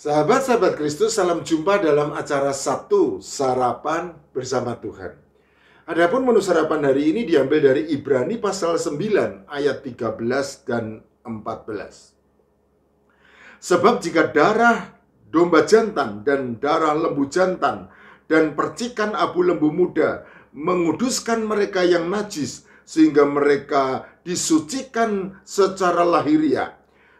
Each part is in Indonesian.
Sahabat-sahabat Kristus, salam jumpa dalam acara Sabtu Sarapan Bersama Tuhan. Adapun menu sarapan hari ini diambil dari Ibrani pasal 9 ayat 13 dan 14. Sebab jika darah domba jantan dan darah lembu jantan dan percikan abu lembu muda menguduskan mereka yang najis sehingga mereka disucikan secara lahiriah,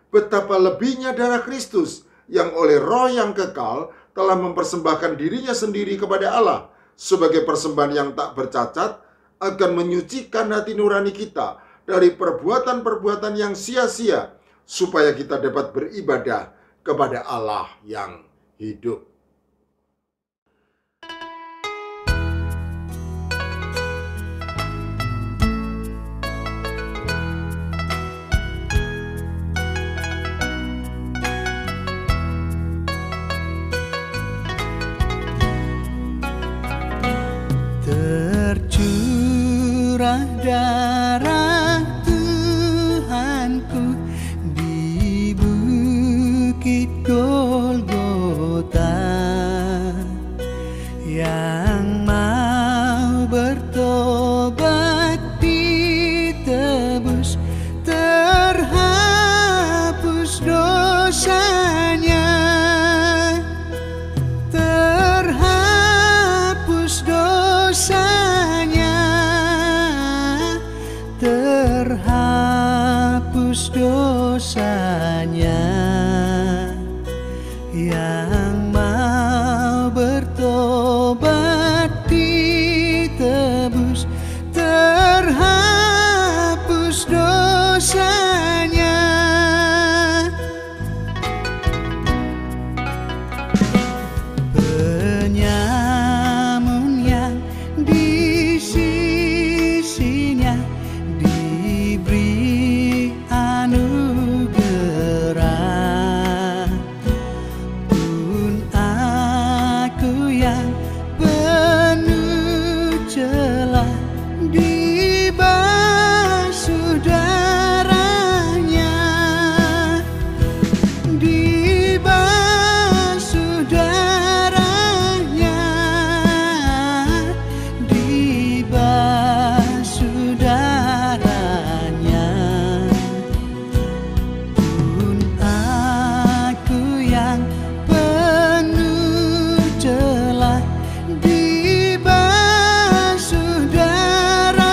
betapa lebihnya darah Kristus yang oleh Roh yang kekal telah mempersembahkan dirinya sendiri kepada Allah sebagai persembahan yang tak bercacat, akan menyucikan hati nurani kita dari perbuatan-perbuatan yang sia-sia, supaya kita dapat beribadah kepada Allah yang hidup. Tercurah darah Tuhanku di bukit Golgota, yang mau bertobat ditebus, terhapus dosanya, terhapus dosanya, terhapus dosanya. Yang mau bertobat ditebus, terhapus dosanya. Penyamun yang di sisinya diberi anugerah, pun aku yang penuh celah dibasuh darahnya, dibasuh darahnya, dibasuh darahnya. Pun aku yang penuh celah dibasuh darahnya.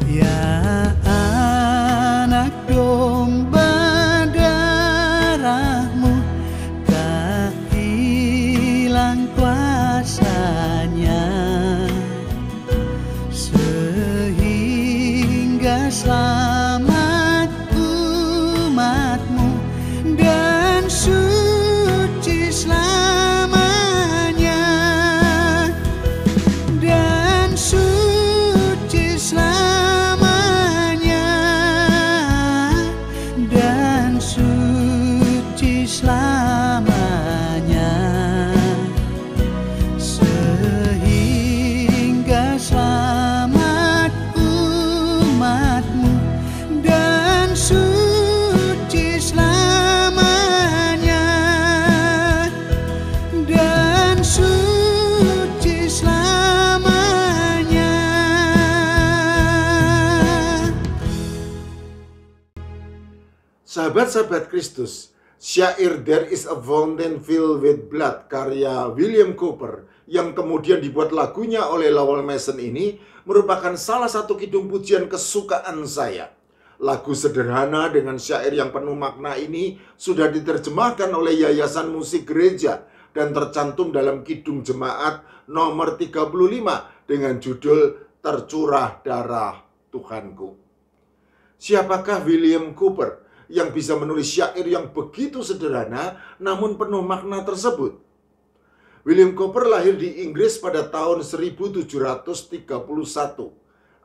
Ya anak domba, darahmu tak hilang kuasanya, sehingga selamat umatmu dan suci selamanya, dan suci selamanya, dan suci selamanya, sehingga selamat umatmu dan suci selamanya, dan suci selamanya. Sahabat-sahabat Kristus, syair There is a Fountain Filled with Blood karya William Cowper yang kemudian dibuat lagunya oleh Lowell Mason ini merupakan salah satu kidung pujian kesukaan saya. Lagu sederhana dengan syair yang penuh makna ini sudah diterjemahkan oleh Yayasan Musik Gereja dan tercantum dalam kidung jemaat nomor 35 dengan judul Tercurah Darah Tuhanku. Siapakah William Cowper yang bisa menulis syair yang begitu sederhana namun penuh makna tersebut? William Cowper lahir di Inggris pada tahun 1731.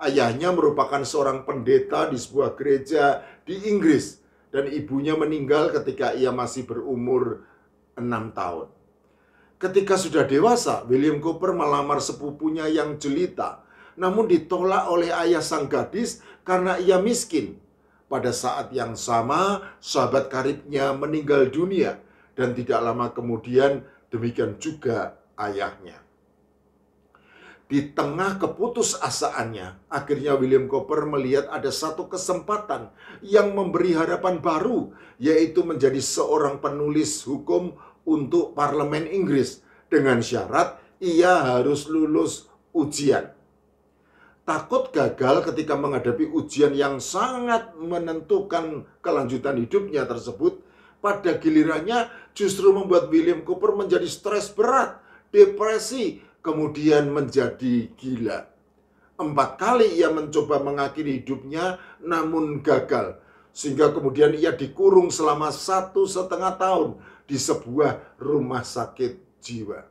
Ayahnya merupakan seorang pendeta di sebuah gereja di Inggris dan ibunya meninggal ketika ia masih berumur 6 tahun. Ketika sudah dewasa, William Cowper melamar sepupunya yang jelita, namun ditolak oleh ayah sang gadis karena ia miskin. Pada saat yang sama, sahabat karibnya meninggal dunia dan tidak lama kemudian demikian juga ayahnya. Di tengah keputusasaannya, akhirnya William Cowper melihat ada satu kesempatan yang memberi harapan baru, yaitu menjadi seorang penulis hukum untuk parlemen Inggris dengan syarat ia harus lulus ujian. Takut gagal ketika menghadapi ujian yang sangat menentukan kelanjutan hidupnya tersebut, pada gilirannya justru membuat William Cowper menjadi stres berat, depresi, kemudian menjadi gila. 4 kali ia mencoba mengakhiri hidupnya namun gagal, sehingga kemudian ia dikurung selama 1,5 tahun di sebuah rumah sakit jiwa.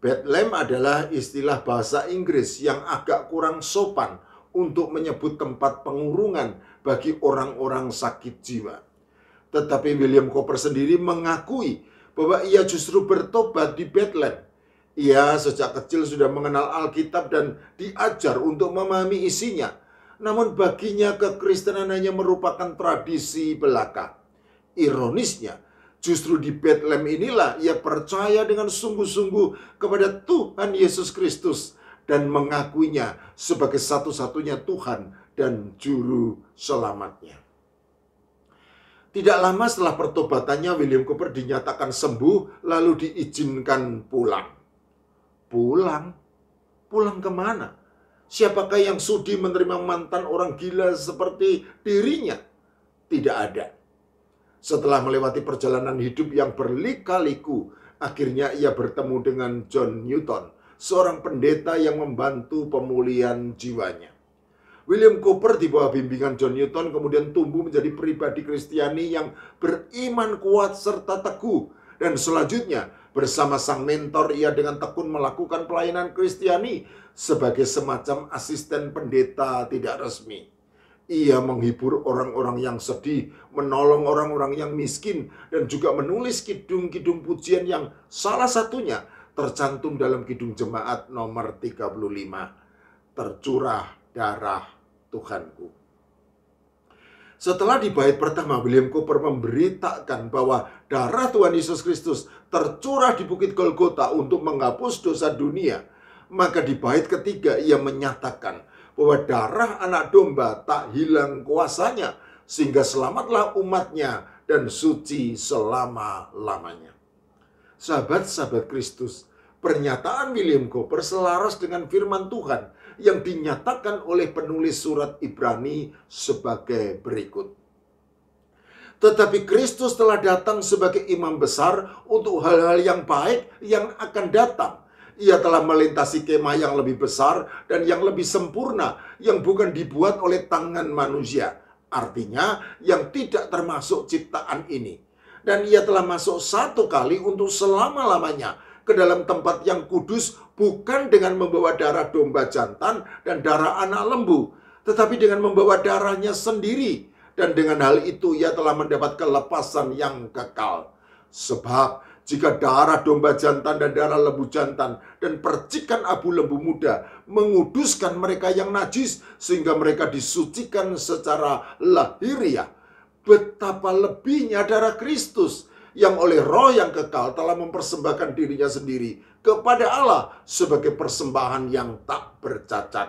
Bedlam adalah istilah bahasa Inggris yang agak kurang sopan untuk menyebut tempat pengurungan bagi orang-orang sakit jiwa. Tetapi William Cowper sendiri mengakui bahwa ia justru bertobat di Bedlam. Ia sejak kecil sudah mengenal Alkitab dan diajar untuk memahami isinya. Namun baginya kekristenan hanya merupakan tradisi belaka. Ironisnya, justru di Bedlam inilah ia percaya dengan sungguh-sungguh kepada Tuhan Yesus Kristus dan mengakuinya sebagai satu-satunya Tuhan dan Juru Selamatnya. Tidak lama setelah pertobatannya, William Cowper dinyatakan sembuh lalu diizinkan pulang. Pulang kemana? Siapakah yang sudi menerima mantan orang gila seperti dirinya? Tidak ada. Setelah melewati perjalanan hidup yang berlika-liku, akhirnya ia bertemu dengan John Newton, seorang pendeta yang membantu pemulihan jiwanya. William Cowper di bawah bimbingan John Newton kemudian tumbuh menjadi pribadi Kristiani yang beriman kuat serta teguh. Dan selanjutnya bersama sang mentor ia dengan tekun melakukan pelayanan Kristiani sebagai semacam asisten pendeta tidak resmi. Ia menghibur orang-orang yang sedih, menolong orang-orang yang miskin, dan juga menulis kidung-kidung pujian yang salah satunya tercantum dalam Kidung Jemaat nomor 35, Tercurah Darah Tuhanku. Setelah di bait pertama, William Cowper memberitakan bahwa darah Tuhan Yesus Kristus tercurah di Bukit Golgota untuk menghapus dosa dunia. Maka di bait ketiga ia menyatakan bahwa darah anak domba tak hilang kuasanya, sehingga selamatlah umatnya dan suci selama-lamanya. Sahabat-sahabat Kristus, pernyataan William Cowper selaras dengan firman Tuhan yang dinyatakan oleh penulis surat Ibrani sebagai berikut. Tetapi Kristus telah datang sebagai imam besar untuk hal-hal yang baik yang akan datang. Ia telah melintasi kemah yang lebih besar dan yang lebih sempurna, yang bukan dibuat oleh tangan manusia. Artinya, yang tidak termasuk ciptaan ini. Dan ia telah masuk 1 kali untuk selama-lamanya ke dalam tempat yang kudus, bukan dengan membawa darah domba jantan dan darah anak lembu, tetapi dengan membawa darahnya sendiri. Dan dengan hal itu ia telah mendapat kelepasan yang kekal. Sebab jika darah domba jantan dan darah lembu jantan dan percikan abu lembu muda menguduskan mereka yang najis sehingga mereka disucikan secara lahiriah, betapa lebihnya darah Kristus yang oleh Roh yang kekal telah mempersembahkan dirinya sendiri kepada Allah sebagai persembahan yang tak bercacat,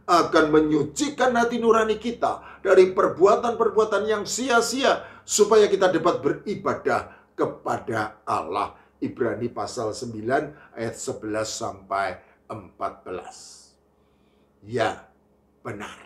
akan menyucikan hati nurani kita dari perbuatan-perbuatan yang sia-sia supaya kita dapat beribadah kepada Allah. Ibrani pasal 9 ayat 11 sampai 14. Ya, benar.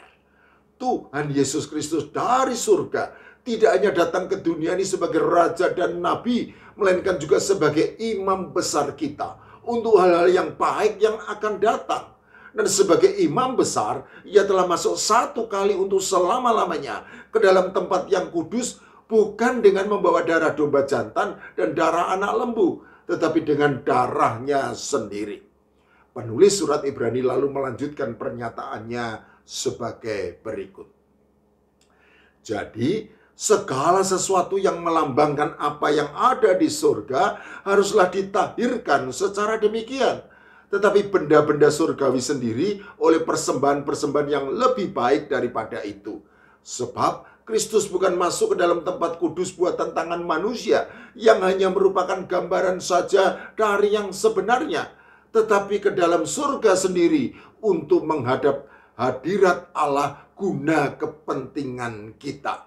Tuhan Yesus Kristus dari surga tidak hanya datang ke dunia ini sebagai raja dan nabi, melainkan juga sebagai imam besar kita untuk hal-hal yang baik yang akan datang. Dan sebagai imam besar, ia telah masuk satu kali untuk selama-lamanya ke dalam tempat yang kudus, bukan dengan membawa darah domba jantan dan darah anak lembu, tetapi dengan darahnya sendiri. Penulis surat Ibrani lalu melanjutkan pernyataannya sebagai berikut. Jadi, segala sesuatu yang melambangkan apa yang ada di surga haruslah ditahirkan secara demikian. Tetapi benda-benda surgawi sendiri oleh persembahan-persembahan yang lebih baik daripada itu. Sebab Kristus bukan masuk ke dalam tempat kudus buatan tangan manusia yang hanya merupakan gambaran saja dari yang sebenarnya, tetapi ke dalam surga sendiri untuk menghadap hadirat Allah guna kepentingan kita.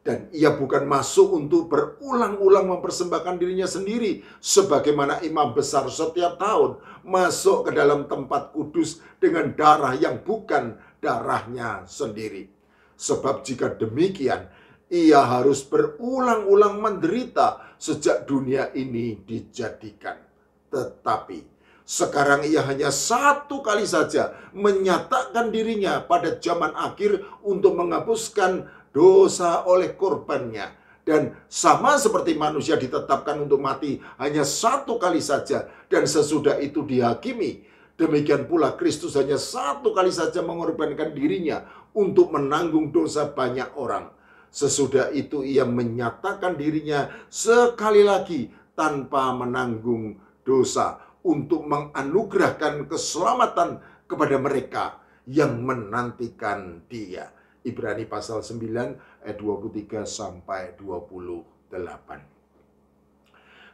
Dan ia bukan masuk untuk berulang-ulang mempersembahkan dirinya sendiri sebagaimana imam besar setiap tahun masuk ke dalam tempat kudus dengan darah yang bukan darahnya sendiri. Sebab jika demikian, ia harus berulang-ulang menderita sejak dunia ini dijadikan. Tetapi sekarang ia hanya satu kali saja menyatakan dirinya pada zaman akhir untuk menghapuskan dosa oleh korbannya. Dan sama seperti manusia ditetapkan untuk mati hanya satu kali saja dan sesudah itu dihakimi, demikian pula Kristus hanya satu kali saja mengorbankan dirinya untuk menanggung dosa banyak orang. Sesudah itu ia menyatakan dirinya sekali lagi tanpa menanggung dosa untuk menganugerahkan keselamatan kepada mereka yang menantikan dia. Ibrani pasal 9 ayat 23 sampai 28.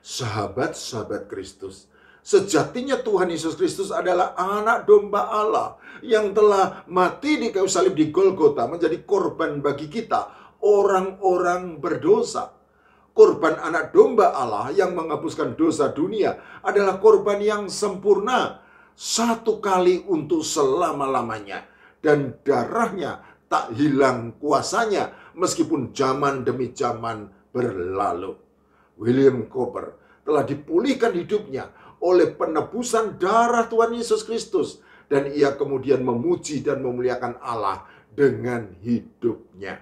Sahabat-sahabat Kristus, sejatinya Tuhan Yesus Kristus adalah anak domba Allah yang telah mati di kayu salib di Golgota menjadi korban bagi kita, orang-orang berdosa. Korban anak domba Allah yang menghapuskan dosa dunia adalah korban yang sempurna, satu kali untuk selama-lamanya, dan darahnya tak hilang kuasanya meskipun zaman demi zaman berlalu. William Cowper telah dipulihkan hidupnya oleh penebusan darah Tuhan Yesus Kristus, dan ia kemudian memuji dan memuliakan Allah dengan hidupnya.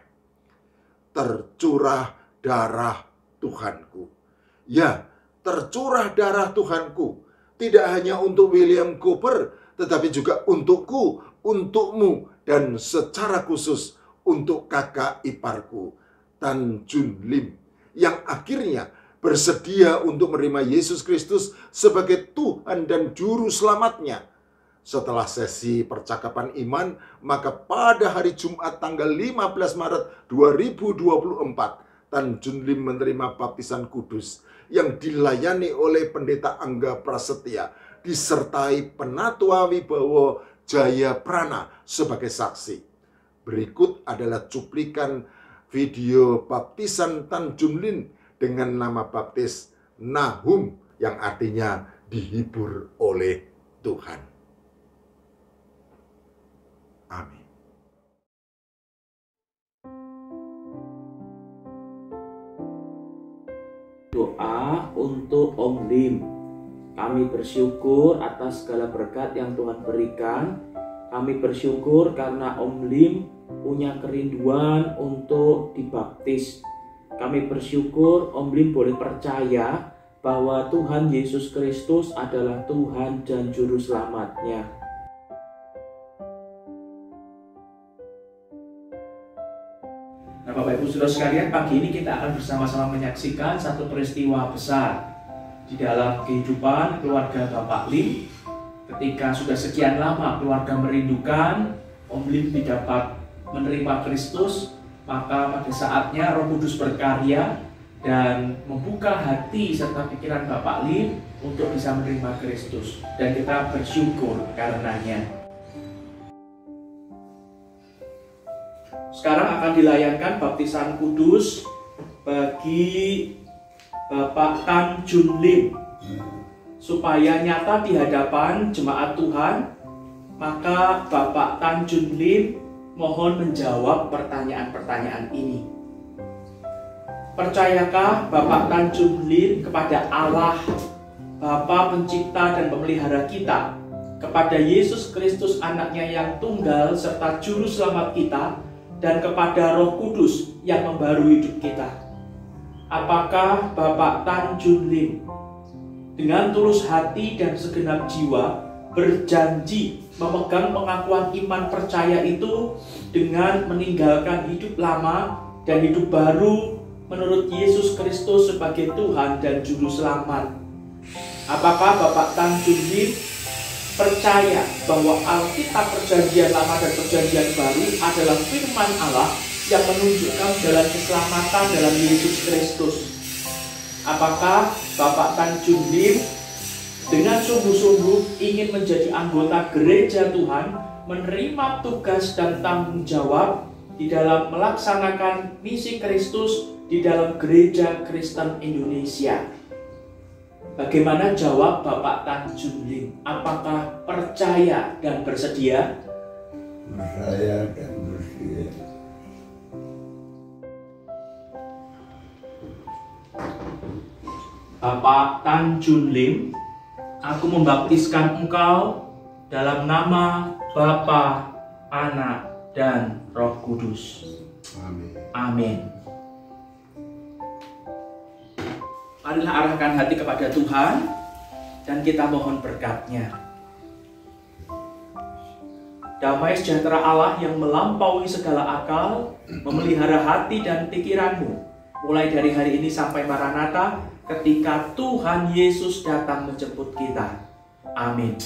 Tercurah darah Tuhanku. Ya, tercurah darah Tuhanku. Tidak hanya untuk William Cowper, tetapi juga untukku, untukmu, dan secara khusus untuk kakak iparku, Tan Jun Lim, yang akhirnya bersedia untuk menerima Yesus Kristus sebagai Tuhan dan Juru Selamatnya. Setelah sesi percakapan iman, maka pada hari Jumat tanggal 15 Maret 2024, Tan Jun Lim menerima baptisan kudus yang dilayani oleh Pendeta Angga Prasetya, disertai Penatua Wibowo Jaya Prana sebagai saksi. Berikut adalah cuplikan video baptisan Tan Jun Lim dengan nama baptis Nahum, yang artinya dihibur oleh Tuhan. Amin. Doa untuk Om Lim. Kami bersyukur atas segala berkat yang Tuhan berikan. Kami bersyukur karena Om Lim punya kerinduan untuk dibaptis. Kami bersyukur Om Lim boleh percaya bahwa Tuhan Yesus Kristus adalah Tuhan dan Juru Selamatnya. Nah, Bapak Ibu Saudara sekalian, pagi ini kita akan bersama-sama menyaksikan satu peristiwa besar di dalam kehidupan keluarga Bapak Lim. Ketika sudah sekian lama keluarga merindukan Om Lim dapat menerima Kristus, maka pada saatnya Roh Kudus berkarya dan membuka hati serta pikiran Bapak Lim untuk bisa menerima Kristus, dan kita bersyukur karenanya. Sekarang akan dilayangkan baptisan kudus bagi Bapak Tan Jun Lim. Supaya nyata di hadapan jemaat Tuhan, maka Bapak Tan Jun Lim mohon menjawab pertanyaan-pertanyaan ini. Percayakah Bapak Tan Jun Lim kepada Allah, Bapa Pencipta dan Pemelihara kita, kepada Yesus Kristus anaknya yang tunggal serta juru selamat kita, dan kepada Roh Kudus yang membaharui hidup kita. Apakah Bapak Tan Jun Lim dengan tulus hati dan segenap jiwa berjanji memegang pengakuan iman percaya itu dengan meninggalkan hidup lama dan hidup baru menurut Yesus Kristus sebagai Tuhan dan Juru Selamat? Apakah Bapak Tan Jun Lim percaya bahwa Alkitab Perjanjian Lama dan Perjanjian Baru adalah firman Allah yang menunjukkan jalan keselamatan dalam Yesus Kristus? Apakah Bapak Tan Jun Lim dengan sungguh-sungguh ingin menjadi anggota gereja Tuhan, menerima tugas dan tanggung jawab di dalam melaksanakan misi Kristus di dalam gereja Kristen Indonesia? Bagaimana jawab Bapak Tan Jun Lim? Apakah percaya dan bersedia? Percaya dan bersedia. Bapak Tan Jun Lim, aku membaptiskan engkau dalam nama Bapa, Anak, dan Roh Kudus. Amin. Amin. Marilah arahkan hati kepada Tuhan dan kita mohon berkat-Nya. Damai sejahtera Allah yang melampaui segala akal memelihara hati dan pikiranmu mulai dari hari ini sampai Maranatha, ketika Tuhan Yesus datang menjemput kita. Amin.